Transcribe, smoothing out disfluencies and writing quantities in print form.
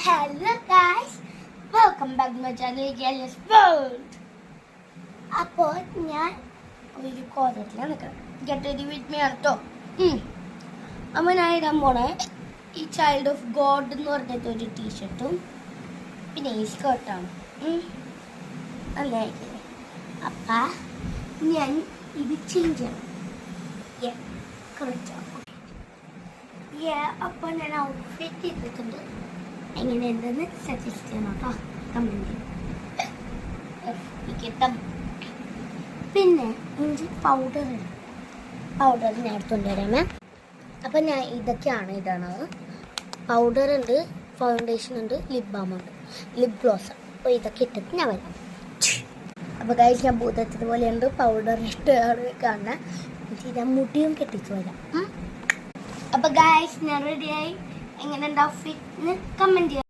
Hello guys, welcome back to my channel Galia's World. അപ്പോൾ ഞാൻ ഒരു കോളേജിലാണ് നിൽക്കുന്നത്. ഗെറ്റ് റെഡി വിത്ത് മീ കേട്ടോ. അപ്പോൾ ഞാൻ ഇടാൻ പോണേ ഈ ചൈൽഡ് ഓഫ് ഗോഡ് എന്ന് പറഞ്ഞിട്ട് ഒരു ടീഷർട്ടും പിന്നെ ഈ സ്കേർട്ടാണ്. നല്ലതായിരിക്കും. അപ്പം ഞാൻ ഇത് ചേഞ്ച് ചെയ്യണം. അപ്പോൾ ഞാൻ ഔട്ട്ഫിറ്റ് ചെയ്തിട്ടുണ്ട്. എങ്ങനെയുണ്ടെന്ന് സജസ്റ്റ് ചെയ്യണം കേട്ടോ, കമൻറ്റ് ചെയ്യണം. പിന്നെ ഇഞ്ചി പൗഡർ ഞാൻ എടുത്തുകൊണ്ട് വരാമേ. അപ്പം ഞാൻ ഇതൊക്കെയാണ് ഇടണത്. പൗഡർ ഉണ്ട്, ഫൗണ്ടേഷൻ ഉണ്ട്, ലിപ് ബാം ഉണ്ട്, ലിപ് ഗ്ലോസ്. അപ്പോൾ ഇതൊക്കെ ഇട്ടിട്ട് ഞാൻ വരാം. അപ്പോൾ ഗൈസ് ഞാൻ ഭൂതത്തിൻ്റെ ഉണ്ട് പൗഡർ ഇട്ടാണ് കാണാൻ. ഞാൻ മുടിയും കെട്ടിച്ച് വരാം. അപ്പോൾ ഗൈസ് ഞാൻ റെഡിയായി. എങ്ങനെ ഉണ്ടാവും ഫിറ്റ് കമൻറ്റ് ചെയ്യാം.